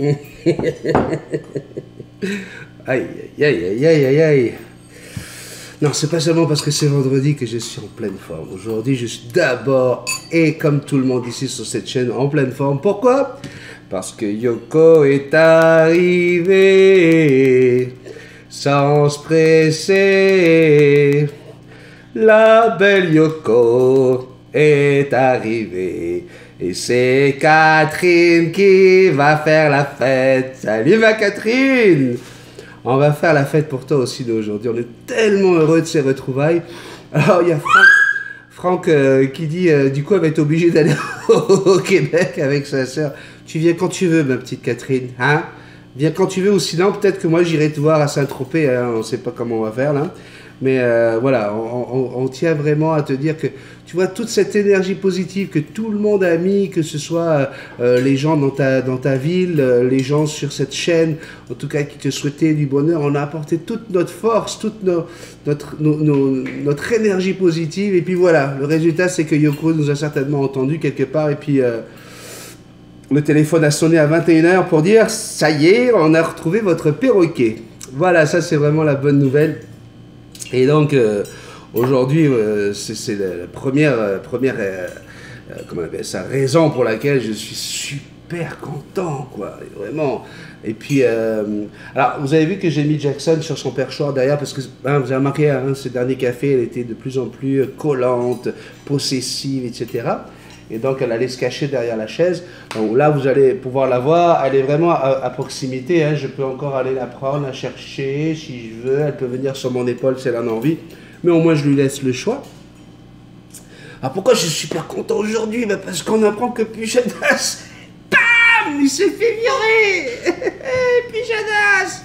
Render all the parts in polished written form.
Aïe, aïe, aïe, aïe, aïe, aïe. Non, c'est pas seulement parce que c'est vendredi que je suis en pleine forme. Aujourd'hui, je suis d'abord, et comme tout le monde ici sur cette chaîne, en pleine forme. Pourquoi? Parce que Yoko est arrivée sans se presser. La belle Yoko est arrivée. Et c'est Catherine qui va faire la fête. Salut ma Catherine! On va faire la fête pour toi aussi d'aujourd'hui. On est tellement heureux de ces retrouvailles. Alors, il y a Franck qui dit, du coup, elle va être obligée d'aller au Québec avec sa sœur. Tu viens quand tu veux, ma petite Catherine. Hein? Viens quand tu veux, ou sinon, peut-être que moi, j'irai te voir à Saint-Tropez. Hein? On ne sait pas comment on va faire, là. Mais voilà, on tient vraiment à te dire que, tu vois, toute cette énergie positive que tout le monde a mis, que ce soit les gens dans ta ville, les gens sur cette chaîne, en tout cas qui te souhaitaient du bonheur, on a apporté toute notre force, toute notre énergie positive. Et puis voilà, le résultat, c'est que Yoko nous a certainement entendu quelque part. Et puis le téléphone a sonné à 21h pour dire, ça y est, on a retrouvé votre perroquet. Voilà, ça c'est vraiment la bonne nouvelle. Et donc, aujourd'hui, c'est la première comment on appelle ça, raison pour laquelle je suis super content, quoi, vraiment. Et puis, alors, vous avez vu que j'ai mis Jackson sur son perchoir derrière, parce que, hein, vous avez remarqué, hein, ces derniers cafés, elle était de plus en plus collante, possessive, etc. Et donc, elle allait se cacher derrière la chaise. Donc là, vous allez pouvoir la voir. Elle est vraiment à proximité. Hein. Je peux encore aller la prendre, la chercher si je veux. Elle peut venir sur mon épaule si elle en a envie. Mais au moins, je lui laisse le choix. Alors, pourquoi je suis super content aujourd'hui? Bah, parce qu'on apprend que Pujadas, bam, il s'est fait virer. Pujadas,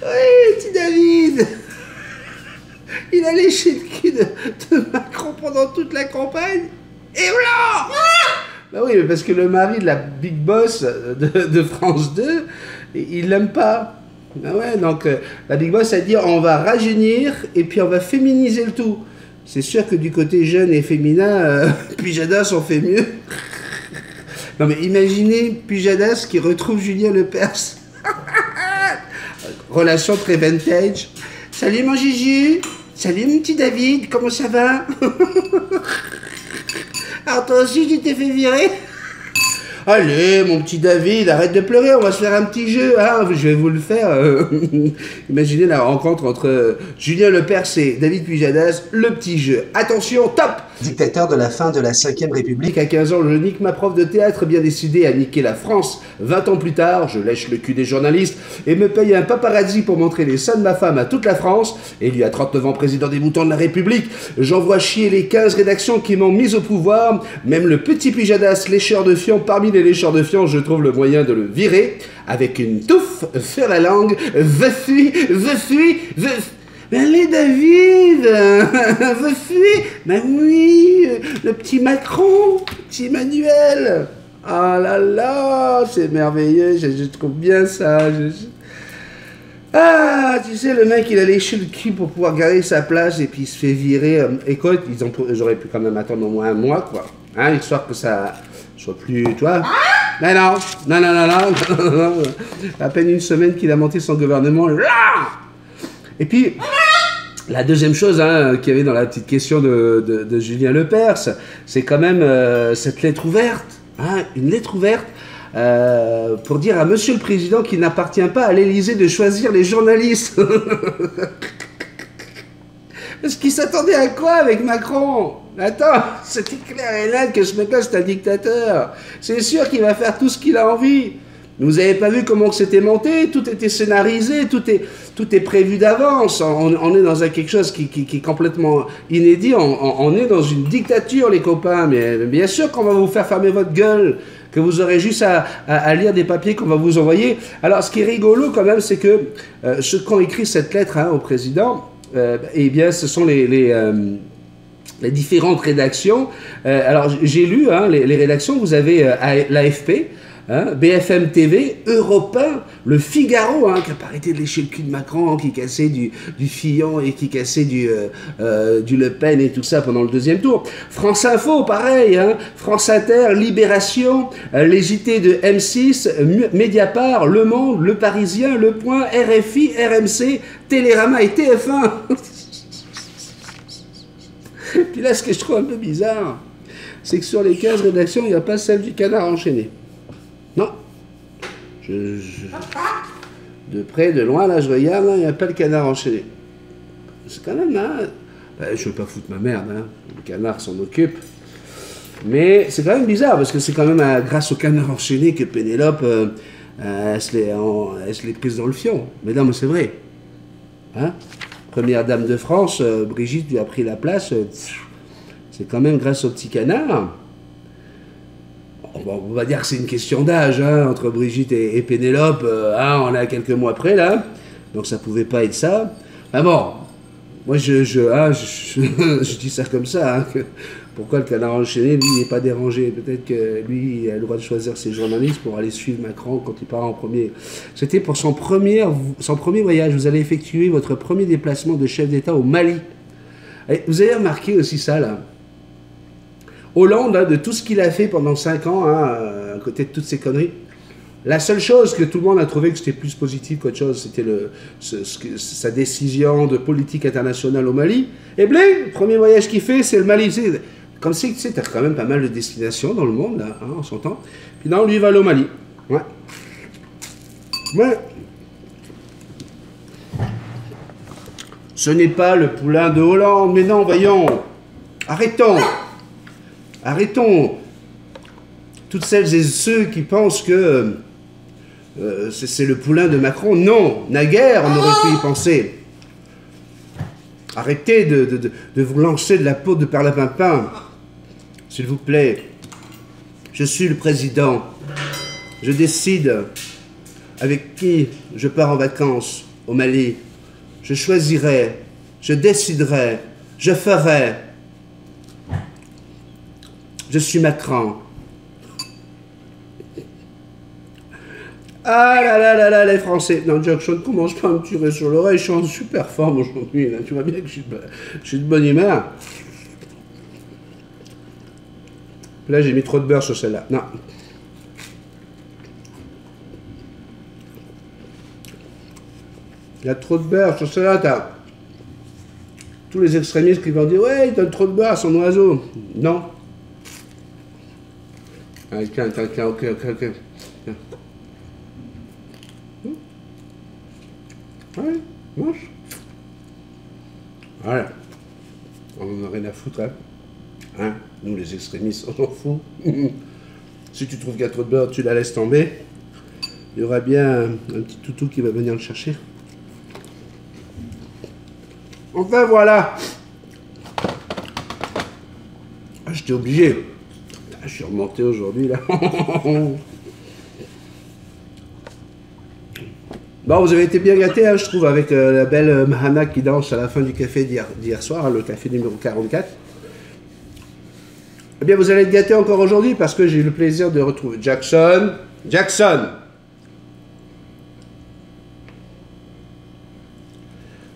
oui, petit David. Il a léché le cul de Macron pendant toute la campagne. Et voilà! Bah oui, mais parce que le mari de la Big Boss de France 2, il l'aime pas. Ah ouais, donc la Big Boss a dit on va rajeunir et puis on va féminiser le tout. C'est sûr que du côté jeune et féminin, Pujadas on fait mieux. Non mais imaginez Pujadas qui retrouve Julien Lepers. Relation très vintage. Salut mon Gigi. Salut mon petit David, comment ça va? Alors toi aussi tu t'es fait virer? Allez mon petit David, arrête de pleurer, on va se faire un petit jeu, hein, je vais vous le faire. Imaginez la rencontre entre Julien Lepers et David Pujadas, le petit jeu. Attention, top! Dictateur de la fin de la 5e République, à 15 ans, je nique ma prof de théâtre, bien décidé à niquer la France. 20 ans plus tard, je lèche le cul des journalistes et me paye un paparazzi pour montrer les seins de ma femme à toute la France. Élu à 39 ans président des moutons de la République, j'envoie chier les 15 rédactions qui m'ont mis au pouvoir. Même le petit Pujadas, lécheur de fion, parmi les lécheurs de fion, je trouve le moyen de le virer avec une touffe sur la langue. Je suis. Mais allez David, je suis, ben oui, le petit Macron, petit Emmanuel. Ah là là, c'est merveilleux, je trouve bien ça. Ah, tu sais, le mec, il a léché le cul pour pouvoir garder sa place et puis il se fait virer. Écoute, j'aurais pu quand même attendre au moins un mois, quoi. Hein, histoire que ça soit plus, tu vois. Mais non. À peine une semaine qu'il a monté son gouvernement. Et puis, la deuxième chose hein, qu'il y avait dans la petite question de Julien Lepers, c'est quand même cette lettre ouverte, hein, une lettre ouverte pour dire à Monsieur le Président qu'il n'appartient pas à l'Élysée de choisir les journalistes. Parce qu'il s'attendait à quoi avec Macron? Attends, c'était clair et net que ce mec-là c'est un dictateur. C'est sûr qu'il va faire tout ce qu'il a envie. Vous avez pas vu comment c'était monté? Tout était scénarisé, tout est prévu d'avance. On est dans quelque chose qui est complètement inédit. On est dans une dictature, les copains. Mais bien sûr qu'on va vous faire fermer votre gueule, que vous aurez juste à lire des papiers qu'on va vous envoyer. Alors, ce qui est rigolo quand même, c'est que ceux qui ont écrit cette lettre hein, au président, eh bien, ce sont les différentes rédactions. Alors, j'ai lu hein, les rédactions. Vous avez l'AFP. hein, BFM TV, Europe 1, Le Figaro, hein, qui n'a pas arrêté de lécher le cul de Macron, qui cassait du Fillon et qui cassait du Le Pen et tout ça pendant le deuxième tour. France Info, pareil, hein, France Inter, Libération, les JT de M6, Mediapart, Le Monde, Le Parisien, Le Point, RFI, RMC, Télérama et TF1. Puis là, ce que je trouve un peu bizarre, c'est que sur les 15 rédactions, il n'y a pas celle du Canard enchaîné. Non. De près, de loin, là, je regarde, il n'y a pas le Canard enchaîné. C'est quand même, hein, ben, je ne veux pas foutre ma merde, hein, le Canard s'en occupe. Mais c'est quand même bizarre, parce que c'est quand même grâce au Canard enchaîné que Pénélope, elle se l'est prise dans le fion. Mais non, mais c'est vrai. Hein, première dame de France, Brigitte lui a pris la place. C'est quand même grâce au petit Canard. Bon, on va dire que c'est une question d'âge, hein, entre Brigitte et Pénélope. Hein, on est à quelques mois près, là. Donc ça pouvait pas être ça. Ah bon, moi je dis ça comme ça. Hein, pourquoi le Canard enchaîné, lui, n'est pas dérangé? Peut-être que lui, il a le droit de choisir ses journalistes pour aller suivre Macron quand il part en premier. C'était pour son premier voyage. Vous allez effectuer votre premier déplacement de chef d'État au Mali. Et vous avez remarqué aussi ça, là. Hollande, hein, de tout ce qu'il a fait pendant 5 ans, hein, à côté de toutes ces conneries, la seule chose que tout le monde a trouvé que c'était plus positif qu'autre chose, c'était sa décision de politique internationale au Mali. Et bling, le premier voyage qu'il fait, c'est le Mali. Comme c'est que tu sais, t'as quand même pas mal de destinations dans le monde, là, hein, on s'entend. Puis non, lui, il va aller au Mali. Ouais. Ouais. Ce n'est pas le poulain de Hollande, mais non, voyons. Arrêtons. Arrêtons. Toutes celles et ceux qui pensent que c'est le poulain de Macron. Non, naguère, on aurait pu y penser. Arrêtez de vous lancer de la peau de perlimpinpin. S'il vous plaît. Je suis le président. Je décide avec qui je pars en vacances au Mali. Je choisirai, je déciderai, je ferai. Je suis Macron. Ah là là là là, les Français. Non, Jackson, ne commence pas à me tirer sur l'oreille. Je suis en super forme aujourd'hui. Tu vois bien que je suis de bonne humeur. Là, j'ai mis trop de beurre sur celle-là. Non. Il y a trop de beurre sur celle-là. T'as tous les extrémistes qui vont dire « Ouais, il donne trop de beurre à son oiseau. » Non. Allez, tiens, ok. Tiens. Ouais, mange. Voilà. On n'en a rien à foutre, hein. Hein, nous, les extrémistes, on s'en fout. Si tu trouves qu'il y a trop de beurre, tu la laisses tomber. Il y aura bien un petit toutou qui va venir le chercher. Enfin, voilà. Ah, j'étais obligé. Je suis remonté aujourd'hui, là. Bon, vous avez été bien gâtés, hein, je trouve, avec la belle Mahana qui danse à la fin du café d'hier soir, hein, le café numéro 44. Eh bien, vous allez être gâtés encore aujourd'hui parce que j'ai eu le plaisir de retrouver Jackson.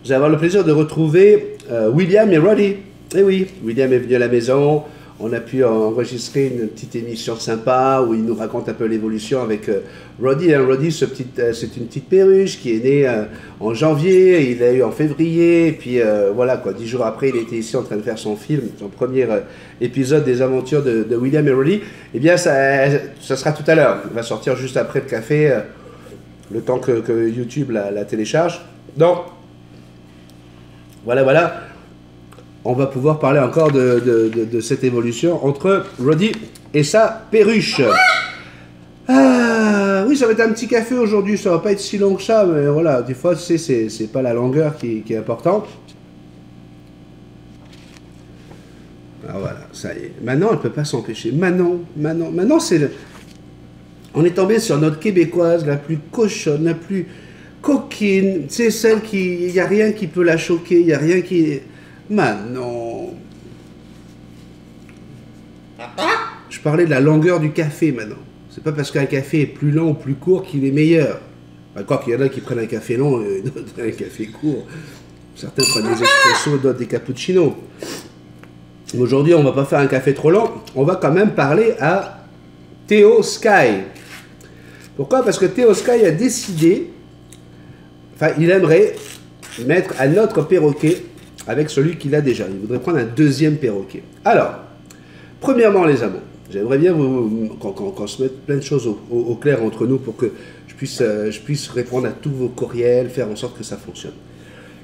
Vous allez avoir le plaisir de retrouver William et Roddy. Eh oui, William est venu à la maison. On a pu enregistrer une petite émission sympa où il nous raconte un peu l'évolution avec Roddy. Roddy, c'est une petite perruche qui est née en janvier, il l'a eu en février, et puis voilà quoi, 10 jours après, il était ici en train de faire son film, son premier épisode des aventures de William et Roddy. Eh bien, ça sera tout à l'heure. Il va sortir juste après le café, le temps que YouTube la télécharge. Donc, voilà. On va pouvoir parler encore de cette évolution entre Roddy et sa perruche. Ah, oui, ça va être un petit café aujourd'hui, ça va pas être si long que ça, mais voilà, des fois, tu sais, c'est pas la longueur qui est importante. Ah voilà, ça y est. Maintenant, elle peut pas s'empêcher. Maintenant, c'est... On est tombé sur notre québécoise la plus cochonne, la plus coquine. C'est celle qui... Il n'y a rien qui peut la choquer, il n'y a rien qui... Manon. Je parlais de la longueur du café maintenant. C'est pas parce qu'un café est plus lent ou plus court qu'il est meilleur. Encore qu'il y en a qui prennent un café long et d'autres un café court. Certains prennent des espressos, d'autres des cappuccinos. Aujourd'hui, on va pas faire un café trop lent. On va quand même parler à Theo Sky. Pourquoi? Parce que Theo Sky a décidé, enfin, il aimerait mettre un autre perroquet avec celui qu'il a déjà. Il voudrait prendre un deuxième perroquet. Alors, premièrement, les amours, j'aimerais bien qu'on se mette plein de choses au clair entre nous pour que je puisse répondre à tous vos courriels, faire en sorte que ça fonctionne.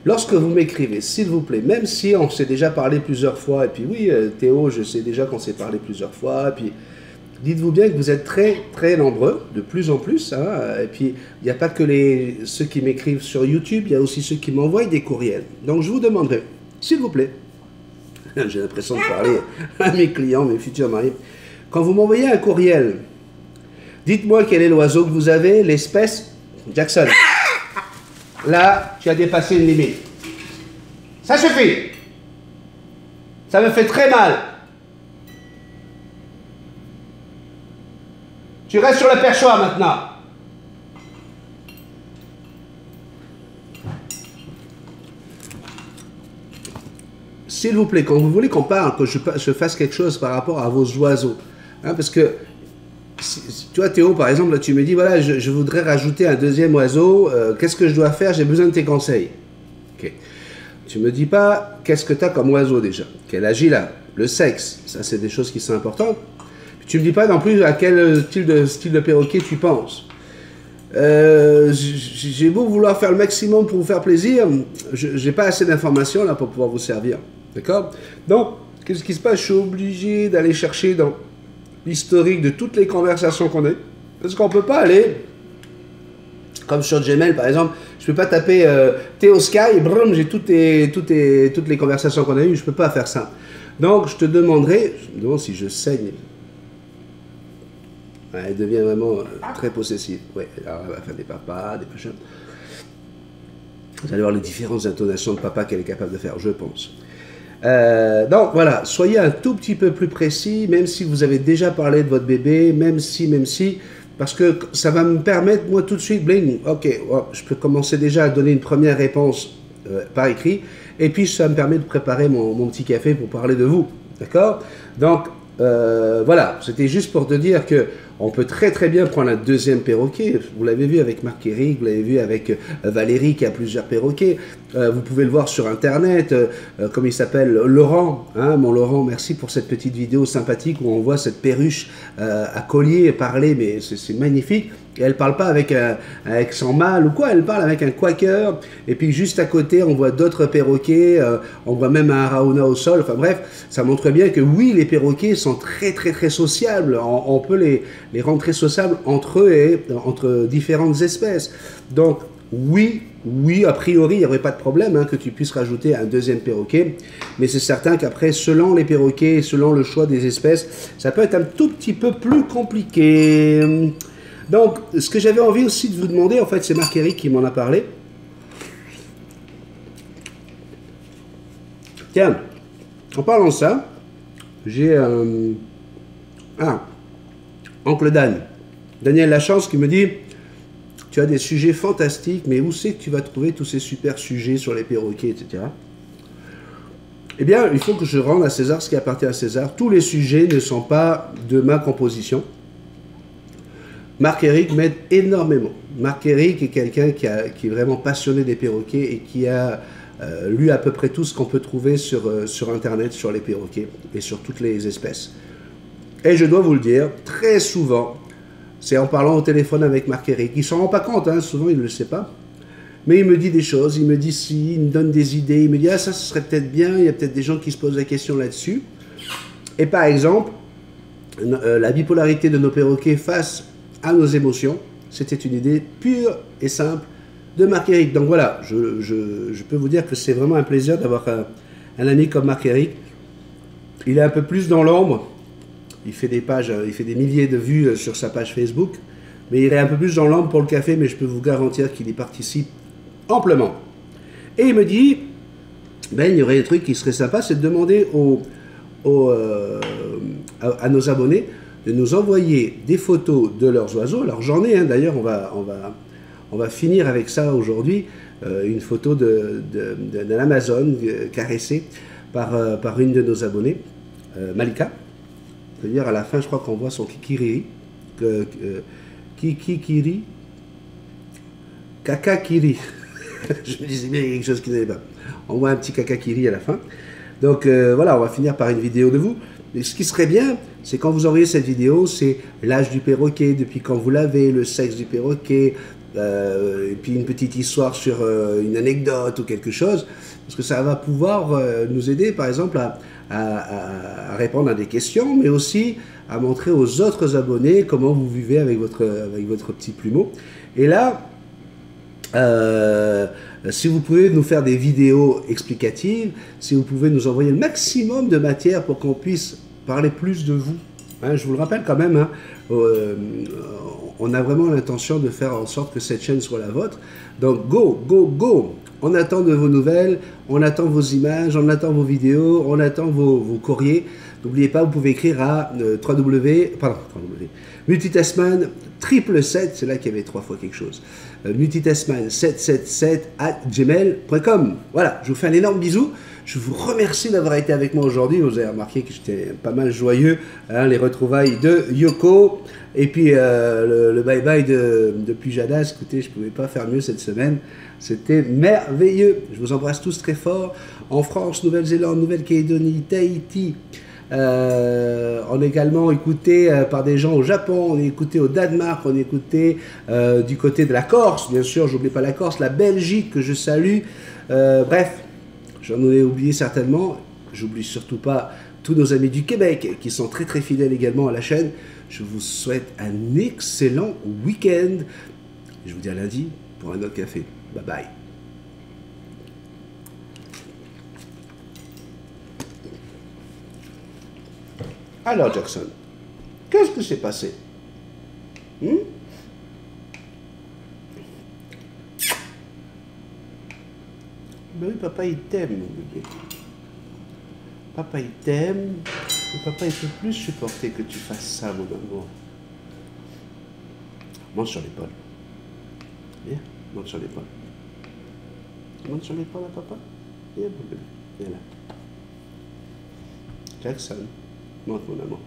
Lorsque vous m'écrivez, s'il vous plaît, même si on s'est déjà parlé plusieurs fois, et puis oui, Théo, je sais déjà qu'on s'est parlé plusieurs fois, et puis dites-vous bien que vous êtes très, très nombreux, de plus en plus, hein, et puis il n'y a pas que ceux qui m'écrivent sur YouTube, il y a aussi ceux qui m'envoient des courriels. Donc je vous demanderai, s'il vous plaît, j'ai l'impression de parler à mes clients, mes futurs maris, quand vous m'envoyez un courriel, dites-moi quel est l'oiseau que vous avez, l'espèce. Jackson, là, tu as dépassé une limite. Ça suffit. Ça me fait très mal. Tu restes sur le perchoir maintenant. S'il vous plaît, quand vous voulez qu'on parle, que je fasse quelque chose par rapport à vos oiseaux, hein, parce que toi, Théo, par exemple, là, tu me dis, voilà, je voudrais rajouter un deuxième oiseau, qu'est-ce que je dois faire? J'ai besoin de tes conseils. Ok. Tu me dis pas, qu'est-ce que tu as comme oiseau déjà? Quel âge il a? Le sexe, ça c'est des choses qui sont importantes. Puis tu me dis pas non plus à quel style de perroquet tu penses. J'ai beau vouloir faire le maximum pour vous faire plaisir, j'ai pas assez d'informations là pour pouvoir vous servir. D'accord? Donc, qu'est-ce qui se passe? Je suis obligé d'aller chercher dans l'historique de toutes les conversations qu'on a eues. Parce qu'on ne peut pas aller, comme sur Gmail par exemple, je ne peux pas taper Theo Sky et brum, j'ai toutes les conversations qu'on a eues, je ne peux pas faire ça. Donc je te demanderai, je me demande si je saigne. Ouais, elle devient vraiment très possessive. Ouais, alors elle va faire des papas, des machins. Vous allez voir les différentes intonations de papa qu'elle est capable de faire, je pense. Donc voilà, soyez un tout petit peu plus précis, même si vous avez déjà parlé de votre bébé, même si, parce que ça va me permettre, moi tout de suite, bling, ok, je peux commencer déjà à donner une première réponse par écrit, et puis ça me permet de préparer mon petit café pour parler de vous, d'accord? Donc voilà, c'était juste pour te dire que on peut très très bien prendre un deuxième perroquet. Vous l'avez vu avec Marc-Éric, vous l'avez vu avec Valérie qui a plusieurs perroquets. Vous pouvez le voir sur internet, comme il s'appelle, Laurent. Hein, mon Laurent, merci pour cette petite vidéo sympathique où on voit cette perruche à collier parler, mais c'est magnifique. Et elle ne parle pas avec son mâle ou quoi, elle parle avec un quaker. Et puis juste à côté, on voit d'autres perroquets, on voit même un arauna au sol. Enfin bref, ça montre bien que oui, les perroquets sont très très très sociables. On peut les rendre très sociables entre eux et entre différentes espèces. Donc oui, a priori, il n'y aurait pas de problème hein, que tu puisses rajouter un deuxième perroquet. Mais c'est certain qu'après, selon les perroquets, selon le choix des espèces, ça peut être un tout petit peu plus compliqué. Donc, ce que j'avais envie aussi de vous demander, en fait, c'est Marc-Éric qui m'en a parlé. Tiens, en parlant de ça, j'ai Oncle Dan, Daniel Lachance, qui me dit « Tu as des sujets fantastiques, mais où c'est que tu vas trouver tous ces super sujets sur les perroquets, etc. » Eh bien, il faut que je rende à César ce qui appartient à César. Tous les sujets ne sont pas de ma composition. Marc-Éric m'aide énormément. Marc-Éric est quelqu'un qui est vraiment passionné des perroquets et qui a lu à peu près tout ce qu'on peut trouver sur Internet, sur les perroquets et sur toutes les espèces. Et je dois vous le dire, très souvent, c'est en parlant au téléphone avec Marc-Éric. Il ne s'en rend pas compte, hein, souvent il ne le sait pas. Mais il me dit des choses, il me dit si, il me donne des idées, il me dit « Ah, ça, ce serait peut-être bien, il y a peut-être des gens qui se posent la question là-dessus. » Et par exemple, la bipolarité de nos perroquets face à nos émotions, c'était une idée pure et simple de Marc-Éric. Donc voilà, je peux vous dire que c'est vraiment un plaisir d'avoir un ami comme Marc-Éric. Il est un peu plus dans l'ombre, il fait des pages, il fait des milliers de vues sur sa page Facebook, mais il est un peu plus dans l'ombre pour le café, mais je peux vous garantir qu'il y participe amplement. Et il me dit, ben, il y aurait un truc qui serait sympa, c'est de demander à nos abonnés de nous envoyer des photos de leurs oiseaux. Alors j'en ai, hein, d'ailleurs on va finir avec ça aujourd'hui, une photo d'un Amazone caressé par une de nos abonnées, Malika. C'est-à-dire à la fin je crois qu'on voit son kikiriri, kikiri, kakakiri. Je me disais bien quelque chose qui n'allait pas. On voit un petit kakakiri à la fin. Donc voilà, on va finir par une vidéo de vous. Mais ce qui serait bien, c'est quand vous envoyez cette vidéo, c'est l'âge du perroquet, depuis quand vous l'avez, le sexe du perroquet, et puis une petite histoire sur une anecdote ou quelque chose, parce que ça va pouvoir nous aider, par exemple, à répondre à des questions, mais aussi à montrer aux autres abonnés comment vous vivez avec votre petit plumeau. Et là, si vous pouvez nous faire des vidéos explicatives, si vous pouvez nous envoyer le maximum de matière pour qu'on puisse parler plus de vous. Hein, je vous le rappelle quand même, hein, on a vraiment l'intention de faire en sorte que cette chaîne soit la vôtre. Donc go, go, go! On attend de vos nouvelles, on attend vos images, on attend vos vidéos, on attend vos courriers. N'oubliez pas, vous pouvez écrire à multitasman 777, c'est là qu'il y avait 3 fois quelque chose. multitasman777@gmail.com. Voilà, je vous fais un énorme bisou. Je vous remercie d'avoir été avec moi aujourd'hui. Vous avez remarqué que j'étais pas mal joyeux, hein, les retrouvailles de Yoko. Et puis le bye-bye de Pujadas. Écoutez, je ne pouvais pas faire mieux cette semaine. C'était merveilleux. Je vous embrasse tous très fort. En France, Nouvelle-Zélande, Nouvelle-Calédonie, Tahiti. On est également écouté par des gens au Japon, on est écouté au Danemark, on est écouté du côté de la Corse, bien sûr, j'oublie pas la Corse, la Belgique que je salue. Bref, j'en ai oublié certainement. J'oublie surtout pas tous nos amis du Québec qui sont très très fidèles également à la chaîne. Je vous souhaite un excellent week-end. Je vous dis à lundi pour un autre café. Bye bye. Alors Jackson, qu'est-ce que s'est passé? Ben oui, papa il t'aime, mon bébé. Papa il t'aime, mais papa il peut plus supporter que tu fasses ça, mon amour. Monte sur l'épaule. Viens, monte sur l'épaule. Monte sur l'épaule à papa. Viens, mon bébé. Viens là. Jackson. Monte, mon amour.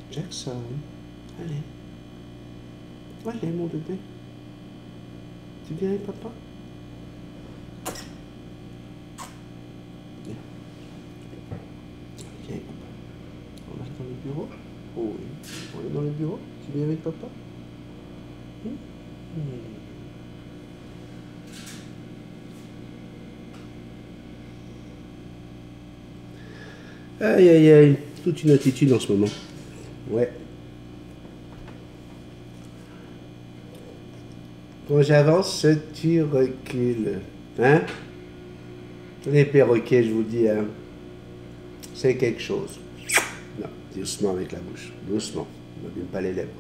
Jackson. Allez. Allez, mon bébé. Tu viens avec papa? Viens. Viens avec papa. On va dans le bureau? Oh oui. On est dans le bureau? Tu viens avec papa? Aïe, aïe, aïe, toute une attitude en ce moment. Ouais. Quand j'avance, tu recules. Hein? Les perroquets, je vous dis, hein, c'est quelque chose. Non, doucement avec la bouche. Doucement. Ne m'abîme pas les lèvres.